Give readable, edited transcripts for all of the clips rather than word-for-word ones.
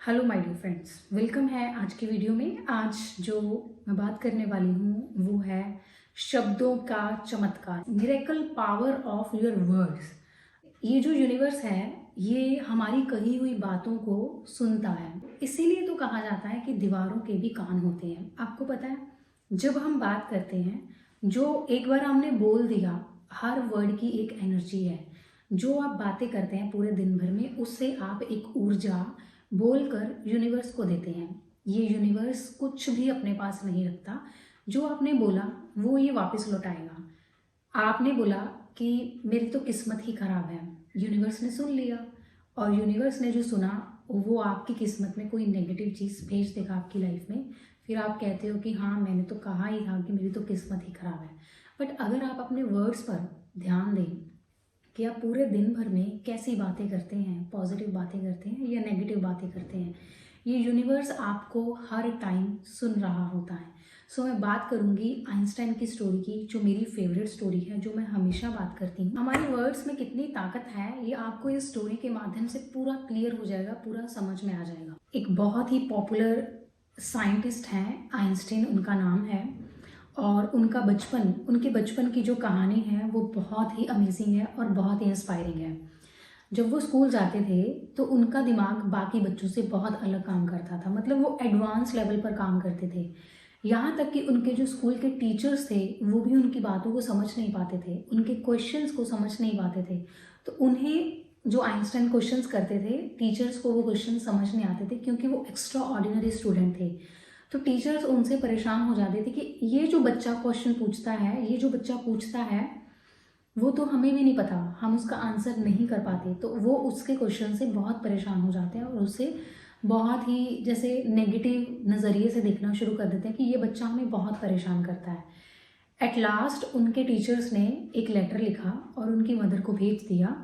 Hello my dear friends, welcome है आज की वीडियो में। आज जो मैं बात करने वाली हूँ वो है शब्दों का चमत्कार, miracle power of your words. ये जो यूनिवर्स है ये हमारी कही हुई बातों को सुनता है, इसीलिए तो कहा जाता है कि दीवारों के भी कान होते हैं। आपको पता है, जब हम बात करते हैं, जो एक बार हमने बोल दिया, हर वर्ड की एक एनर्जी है। जो आप बातें करते हैं पूरे दिन भर में, उससे आप एक ऊर्जा बोलकर यूनिवर्स को देते हैं। ये यूनिवर्स कुछ भी अपने पास नहीं रखता। जो आपने बोला वो ये वापस लौटाएगा। आपने बोला कि मेरी तो किस्मत ही खराब है, यूनिवर्स ने सुन लिया, और यूनिवर्स ने जो सुना वो आपकी किस्मत में कोई नेगेटिव चीज़ भेज देगा आपकी लाइफ में। फिर आप कहते हो कि हाँ, मैंने तो कहा ही था कि मेरी तो किस्मत ही खराब है। बट अगर आप अपने वर्ड्स पर ध्यान दें कि आप पूरे दिन भर में कैसी बातें करते हैं, पॉजिटिव बातें करते हैं या नेगेटिव बातें करते हैं, ये यूनिवर्स आपको हर टाइम सुन रहा होता है। सो मैं बात करूंगी आइंस्टाइन की स्टोरी की, जो मेरी फेवरेट स्टोरी है, जो मैं हमेशा बात करती हूँ। हमारे वर्ड्स में कितनी ताकत है ये आपको इस स्टोरी के माध्यम से पूरा क्लियर हो जाएगा, पूरा समझ में आ जाएगा। एक बहुत ही पॉपुलर साइंटिस्ट हैं, आइंस्टाइन उनका नाम है, और उनके बचपन की जो कहानी है वो बहुत ही अमेजिंग है और बहुत ही इंस्पायरिंग है। जब वो स्कूल जाते थे तो उनका दिमाग बाकी बच्चों से बहुत अलग काम करता था, मतलब वो एडवांस लेवल पर काम करते थे। यहाँ तक कि उनके जो स्कूल के टीचर्स थे वो भी उनकी बातों को समझ नहीं पाते थे, उनके क्वेश्चंस को समझ नहीं पाते थे। तो उन्हें जो आइंस्टाइन क्वेश्चंस करते थे, टीचर्स को वो क्वेश्चन समझ नहीं आते थे, क्योंकि वो एक्स्ट्रा ऑर्डिनरी स्टूडेंट थे। तो टीचर्स उनसे परेशान हो जाते थे कि ये जो बच्चा क्वेश्चन पूछता है, ये जो बच्चा पूछता है, वो तो हमें भी नहीं पता, हम उसका आंसर नहीं कर पाते। तो वो उसके क्वेश्चन से बहुत परेशान हो जाते हैं और उससे बहुत ही जैसे नेगेटिव नज़रिए से देखना शुरू कर देते हैं कि ये बच्चा हमें बहुत परेशान करता है। एट लास्ट उनके टीचर्स ने एक लेटर लिखा और उनकी मदर को भेज दिया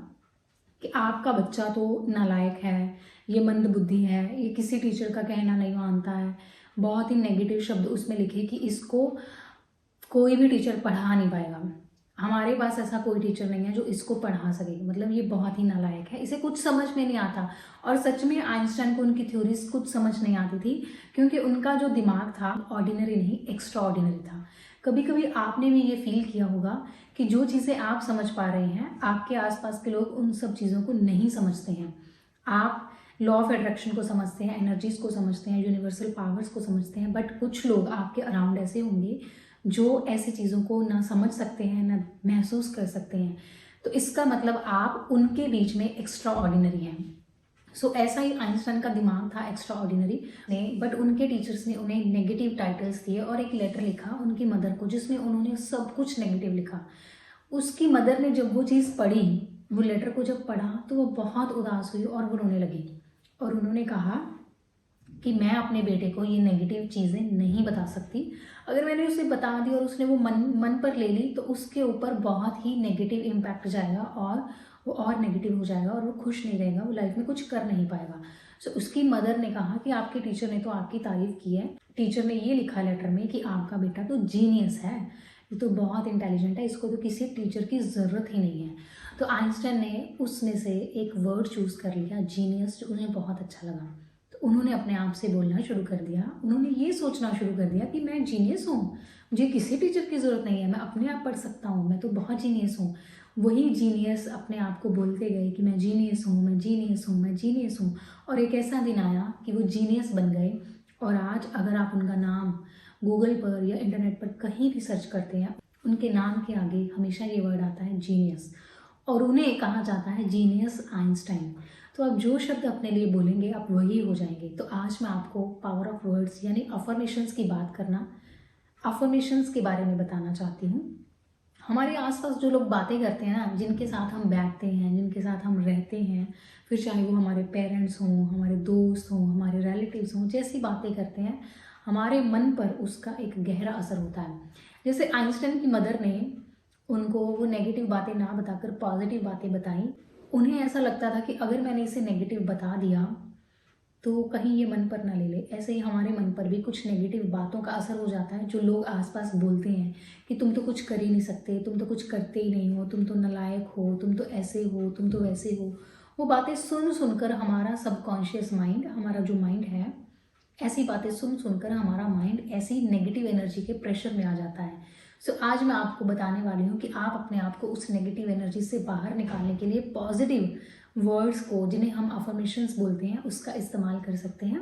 कि आपका बच्चा तो नालायक है, ये मंद बुद्धि है, ये किसी टीचर का कहना नहीं मानता है। बहुत ही नेगेटिव शब्द उसमें लिखे कि इसको कोई भी टीचर पढ़ा नहीं पाएगा, हमारे पास ऐसा कोई टीचर नहीं है जो इसको पढ़ा सके, मतलब ये बहुत ही नालायक है, इसे कुछ समझ में नहीं आता। और सच में आइंस्टाइन को उनकी थ्योरीज कुछ समझ नहीं आती थी, क्योंकि उनका जो दिमाग था ऑर्डिनरी नहीं, एक्स्ट्रा ऑर्डिनरी था। कभी कभी आपने भी ये फील किया होगा कि जो चीज़ें आप समझ पा रहे हैं, आपके आसपास के लोग उन सब चीज़ों को नहीं समझते हैं। आप लॉ ऑफ अट्रैक्शन को समझते हैं, एनर्जीज को समझते हैं, यूनिवर्सल पावर्स को समझते हैं, बट कुछ लोग आपके अराउंड ऐसे होंगे जो ऐसी चीज़ों को ना समझ सकते हैं, ना महसूस कर सकते हैं। तो इसका मतलब आप उनके बीच में एक्स्ट्रा ऑर्डिनरी हैं। सो ऐसा ही आइंस्टाइन का दिमाग था, एक्स्ट्रा ऑर्डिनरी ने, बट उनके टीचर्स ने उन्हें नेगेटिव टाइटल्स दिए और एक लेटर लिखा उनकी मदर को, जिसमें उन्होंने सब कुछ नेगेटिव लिखा। उसकी मदर ने जब वो चीज़ पढ़ी, वो लेटर को जब पढ़ा, तो वो बहुत उदास हुई और वो रोने लगी। और उन्होंने कहा कि मैं अपने बेटे को ये नेगेटिव चीज़ें नहीं बता सकती, अगर मैंने उसे बता दी और उसने वो मन पर ले ली तो उसके ऊपर बहुत ही नेगेटिव इम्पैक्ट जाएगा और वो और नेगेटिव हो जाएगा और वो खुश नहीं रहेगा, वो लाइफ में कुछ कर नहीं पाएगा। सो उसकी मदर ने कहा कि आपके टीचर ने तो आपकी तारीफ की है, टीचर ने ये लिखा लेटर में कि आपका बेटा तो जीनियस है, ये तो बहुत इंटेलिजेंट है, इसको तो किसी टीचर की ज़रूरत ही नहीं है। तो आइंस्टाइन ने उसमें से एक वर्ड चूज़ कर लिया, जीनियस, जो उन्हें बहुत अच्छा लगा। तो उन्होंने अपने आप से बोलना शुरू कर दिया, उन्होंने ये सोचना शुरू कर दिया कि मैं जीनियस हूँ, मुझे किसी टीचर की ज़रूरत नहीं है, मैं अपने आप पढ़ सकता हूँ, मैं तो बहुत जीनियस हूँ। वही जीनियस अपने आप को बोलते गए कि मैं जीनियस हूँ, मैं जीनियस हूँ, मैं जीनियस हूँ। और एक ऐसा दिन आया कि वो जीनियस बन गए। और आज अगर आप उनका नाम गूगल पर या इंटरनेट पर कहीं भी सर्च करते हैं, उनके नाम के आगे हमेशा ये वर्ड आता है, जीनियस। और उन्हें कहा जाता है जीनियस आइंस्टाइन। तो आप जो शब्द अपने लिए बोलेंगे आप वही हो जाएंगे। तो आज मैं आपको पावर ऑफ वर्ड्स यानी अफर्मेशंस की बात करना, अफर्मेशंस के बारे में बताना चाहती हूँ। हमारे आसपास जो लोग बातें करते हैं ना, जिनके साथ हम बैठते हैं, जिनके साथ हम रहते हैं, फिर चाहे वो हमारे पेरेंट्स हों, हमारे दोस्त हों, हमारे रिलेटिव्स हों, जैसी बातें करते हैं, हमारे मन पर उसका एक गहरा असर होता है। जैसे आइंस्टाइन की मदर ने उनको वो नेगेटिव बातें ना बताकर पॉजिटिव बातें बताई। उन्हें ऐसा लगता था कि अगर मैंने इसे नेगेटिव बता दिया तो कहीं ये मन पर ना ले ले। ऐसे ही हमारे मन पर भी कुछ नेगेटिव बातों का असर हो जाता है, जो लोग आसपास बोलते हैं कि तुम तो कुछ कर ही नहीं सकते, तुम तो कुछ करते ही नहीं हो, तुम तो नालायक हो, तुम तो ऐसे हो, तुम तो वैसे हो। वो बातें सुन सुनकर हमारा सबकॉन्शियस माइंड, हमारा जो माइंड है, ऐसी बातें सुन सुनकर हमारा माइंड ऐसी नेगेटिव एनर्जी के प्रेशर में आ जाता है। सो आज मैं आपको बताने वाली हूँ कि आप अपने आप को उस नेगेटिव एनर्जी से बाहर निकालने के लिए पॉजिटिव वर्ड्स को, जिन्हें हम अफर्मेशंस बोलते हैं, उसका इस्तेमाल कर सकते हैं।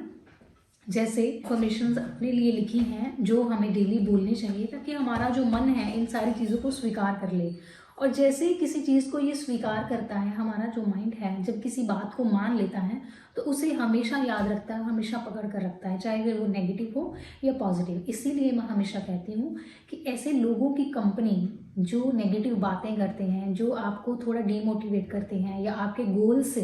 जैसे अफर्मेशंस अपने लिए लिखी हैं जो हमें डेली बोलनी चाहिए, ताकि हमारा जो मन है इन सारी चीज़ों को स्वीकार कर ले। और जैसे ही किसी चीज़ को ये स्वीकार करता है, हमारा जो माइंड है जब किसी बात को मान लेता है तो उसे हमेशा याद रखता है, हमेशा पकड़ कर रखता है, चाहे फिर वो नेगेटिव हो या पॉजिटिव। इसीलिए मैं हमेशा कहती हूँ कि ऐसे लोगों की कंपनी जो नेगेटिव बातें करते हैं, जो आपको थोड़ा डीमोटिवेट करते हैं या आपके गोल से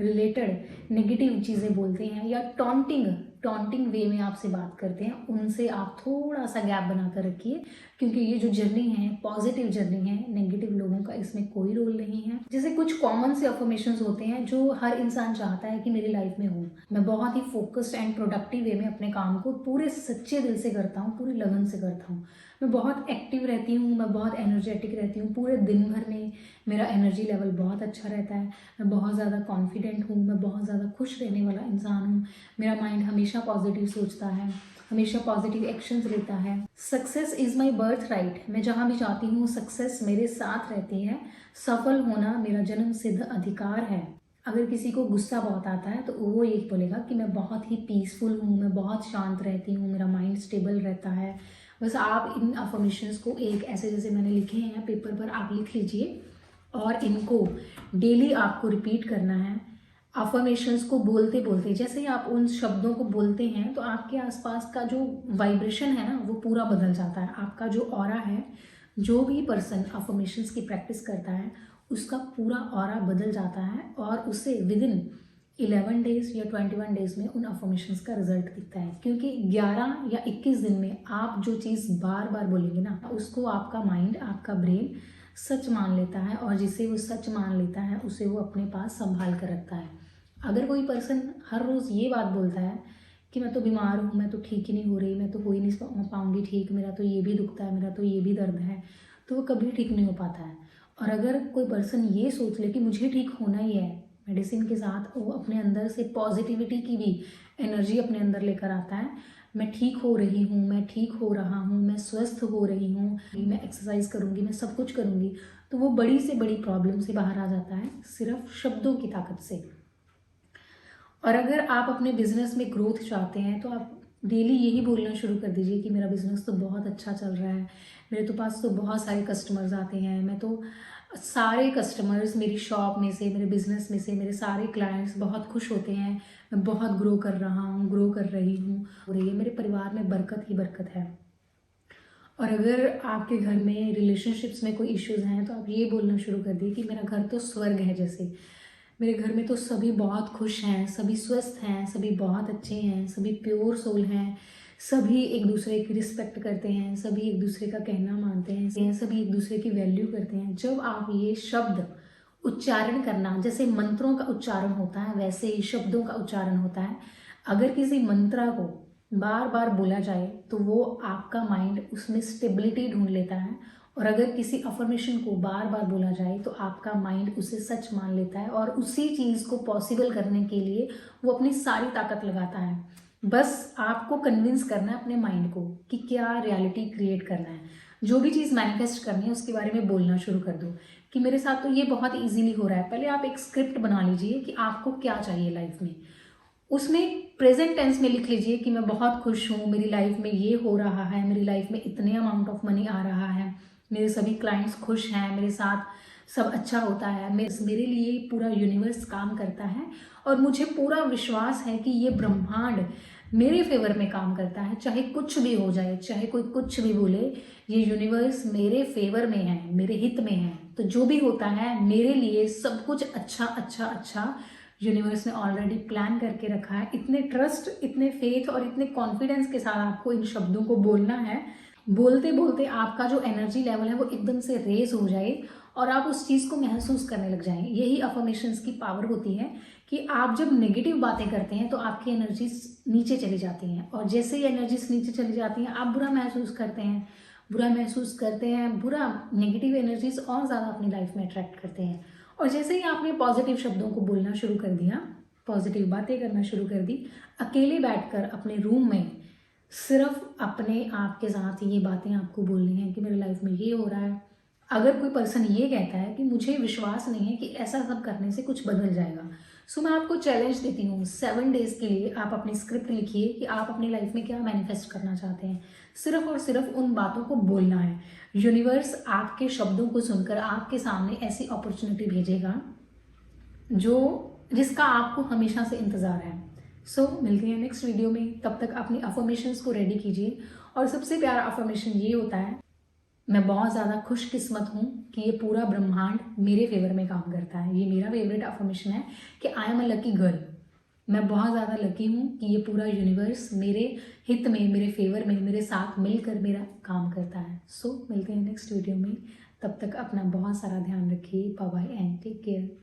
रिलेटेड नेगेटिव चीज़ें बोलते हैं या टॉन्टिंग वे में आपसे बात करते हैं, उनसे आप थोड़ा सा गैप बना कर रखिए। क्योंकि ये जो जर्नी है पॉजिटिव जर्नी है, नेगेटिव लोगों का इसमें कोई रोल नहीं है। जैसे कुछ कॉमन से अफर्मेशंस होते हैं जो हर इंसान चाहता है कि मेरी लाइफ में हो। मैं बहुत ही फोकस्ड एंड प्रोडक्टिव वे में अपने काम को पूरे सच्चे दिल से करता हूँ, पूरी लगन से करता हूँ। मैं बहुत एक्टिव रहती हूँ, मैं बहुत एनर्जेटिक रहती हूँ, पूरे दिन भर में मेरा एनर्जी लेवल बहुत अच्छा रहता है। मैं बहुत ज़्यादा कॉन्फिडेंट हूँ, मैं बहुत ज़्यादा खुश रहने वाला इंसान हूँ। मेरा माइंड हमेशा पॉजिटिव सोचता है, हमेशा पॉजिटिव एक्शंस लेता है। Success is my birth right. मैं जहाँ भी जाती हूँ सक्सेस मेरे साथ रहती है। सफल होना मेरा जन्म सिद्ध अधिकार है। अगर किसी को गुस्सा बहुत आता है तो वो ये बोलेगा कि मैं बहुत ही पीसफुल हूँ, मैं बहुत शांत रहती हूँ, मेरा माइंड स्टेबल रहता है। बस आप इन अफर्मेशंस को एक ऐसे जैसे मैंने लिखे हैं पेपर पर आप लिख लीजिए और इनको डेली आपको रिपीट करना है। अफर्मेशंस को बोलते बोलते जैसे ही आप उन शब्दों को बोलते हैं तो आपके आसपास का जो वाइब्रेशन है ना वो पूरा बदल जाता है। आपका जो ऑरा है, जो भी पर्सन अफर्मेशंस की प्रैक्टिस करता है उसका पूरा ऑरा बदल जाता है और उसे विदिन 11 डेज या 21 डेज में उन अफर्मेशंस का रिजल्ट दिखता है। क्योंकि 11 या 21 दिन में आप जो चीज़ बार बार बोलेंगे ना, उसको आपका माइंड, आपका ब्रेन सच मान लेता है और जिसे वो सच मान लेता है उसे वो अपने पास संभाल कर रखता है। अगर कोई पर्सन हर रोज़ ये बात बोलता है कि मैं तो बीमार हूँ, मैं तो ठीक ही नहीं हो रही, मैं तो हो ही नहीं पाऊँगी ठीक, मेरा तो ये भी दुखता है, मेरा तो ये भी दर्द है, तो वो कभी ठीक नहीं हो पाता है। और अगर कोई पर्सन ये सोच ले कि मुझे ठीक होना ही है, मेडिसिन के साथ वो अपने अंदर से पॉजिटिविटी की भी एनर्जी अपने अंदर लेकर आता है। मैं ठीक हो रही हूँ, मैं ठीक हो रहा हूँ, मैं स्वस्थ हो रही हूँ, मैं एक्सरसाइज करूँगी, मैं सब कुछ करूँगी, तो वो बड़ी से बड़ी प्रॉब्लम से बाहर आ जाता है सिर्फ शब्दों की ताकत से। और अगर आप अपने बिजनेस में ग्रोथ चाहते हैं तो आप डेली यही बोलना शुरू कर दीजिए कि मेरा बिजनेस तो बहुत अच्छा चल रहा है, मेरे तो पास तो बहुत सारे कस्टमर्स आते हैं, मैं तो सारे कस्टमर्स मेरी शॉप में से, मेरे बिजनेस में से, मेरे सारे क्लाइंट्स बहुत खुश होते हैं, मैं बहुत ग्रो कर रहा हूँ, ग्रो कर रही हूँ, और ये मेरे परिवार में बरकत ही बरकत है। और अगर आपके घर में रिलेशनशिप्स में कोई इश्यूज़ हैं तो आप ये बोलना शुरू कर दिए कि मेरा घर तो स्वर्ग है जैसे, मेरे घर में तो सभी बहुत खुश हैं, सभी स्वस्थ हैं, सभी बहुत अच्छे हैं, सभी प्योर सोल हैं, सभी एक दूसरे की रिस्पेक्ट करते हैं, सभी एक दूसरे का कहना मानते हैं, सभी एक दूसरे की वैल्यू करते हैं। जब आप ये शब्द उच्चारण करना, जैसे मंत्रों का उच्चारण होता है वैसे ही शब्दों का उच्चारण होता है। अगर किसी मंत्र को बार बार बोला जाए तो वो आपका माइंड उसमें स्टेबिलिटी ढूंढ लेता है, और अगर किसी अफर्मेशन को बार बार बोला जाए तो आपका माइंड उसे सच मान लेता है और उसी चीज़ को पॉसिबल करने के लिए वो अपनी सारी ताकत लगाता है। बस आपको कन्विंस करना है अपने माइंड को कि क्या रियलिटी क्रिएट करना है, जो भी चीज़ मैनिफेस्ट करनी है उसके बारे में बोलना शुरू कर दो कि मेरे साथ तो ये बहुत इजीली हो रहा है। पहले आप एक स्क्रिप्ट बना लीजिए कि आपको क्या चाहिए लाइफ में, उसमें प्रेजेंट टेंस में लिख लीजिए कि मैं बहुत खुश हूँ, मेरी लाइफ में ये हो रहा है, मेरी लाइफ में इतने अमाउंट ऑफ मनी आ रहा है, मेरे सभी क्लाइंट्स खुश हैं, मेरे साथ सब अच्छा होता है, मेरे लिए पूरा यूनिवर्स काम करता है और मुझे पूरा विश्वास है कि ये ब्रह्मांड मेरे फेवर में काम करता है। चाहे कुछ भी हो जाए, चाहे कोई कुछ भी बोले, ये यूनिवर्स मेरे फेवर में है, मेरे हित में है, तो जो भी होता है मेरे लिए सब कुछ अच्छा अच्छा अच्छा यूनिवर्स ने ऑलरेडी प्लान करके रखा है। इतने ट्रस्ट, इतने फेथ और इतने कॉन्फिडेंस के साथ आपको इन शब्दों को बोलना है। बोलते बोलते आपका जो एनर्जी लेवल है वो एकदम से रेज हो जाए और आप उस चीज़ को महसूस करने लग जाएं। यही अफर्मेशंस की पावर होती है कि आप जब नेगेटिव बातें करते हैं तो आपकी एनर्जीज नीचे चली जाती हैं, और जैसे ही एनर्जीज नीचे चली जाती हैं आप बुरा महसूस करते हैं, बुरा नेगेटिव एनर्जीज और ज़्यादा अपनी लाइफ में अट्रैक्ट करते हैं। और जैसे ही आपने पॉजिटिव शब्दों को बोलना शुरू कर दिया, पॉजिटिव बातें करना शुरू कर दी, अकेले बैठकर अपने रूम में सिर्फ अपने आप के साथ ये बातें आपको बोलनी है कि मेरे लाइफ में ये हो रहा है। अगर कोई पर्सन ये कहता है कि मुझे विश्वास नहीं है कि ऐसा सब करने से कुछ बदल जाएगा, सो मैं आपको चैलेंज देती हूँ 7 डेज के लिए आप अपनी स्क्रिप्ट लिखिए कि आप अपनी लाइफ में क्या मैनिफेस्ट करना चाहते हैं। सिर्फ और सिर्फ उन बातों को बोलना है। यूनिवर्स आपके शब्दों को सुनकर आपके सामने ऐसी अपॉर्चुनिटी भेजेगा जिसका आपको हमेशा से इंतज़ार है। सो मिलते हैं नेक्स्ट वीडियो में। तब तक अपनी अफर्मेशंस को रेडी कीजिए। और सबसे प्यारा अफर्मेशन ये होता है, मैं बहुत ज़्यादा खुशकिस्मत हूँ कि ये पूरा ब्रह्मांड मेरे फेवर में काम करता है। ये मेरा फेवरेट अफर्मेशन है कि I am a lucky girl. मैं बहुत ज़्यादा लकी हूँ कि ये पूरा यूनिवर्स मेरे हित में, मेरे फेवर में, मेरे साथ मिलकर मेरा काम करता है। सो मिलते हैं नेक्स्ट वीडियो में। तब तक अपना बहुत सारा ध्यान रखिए। Bye bye and take care.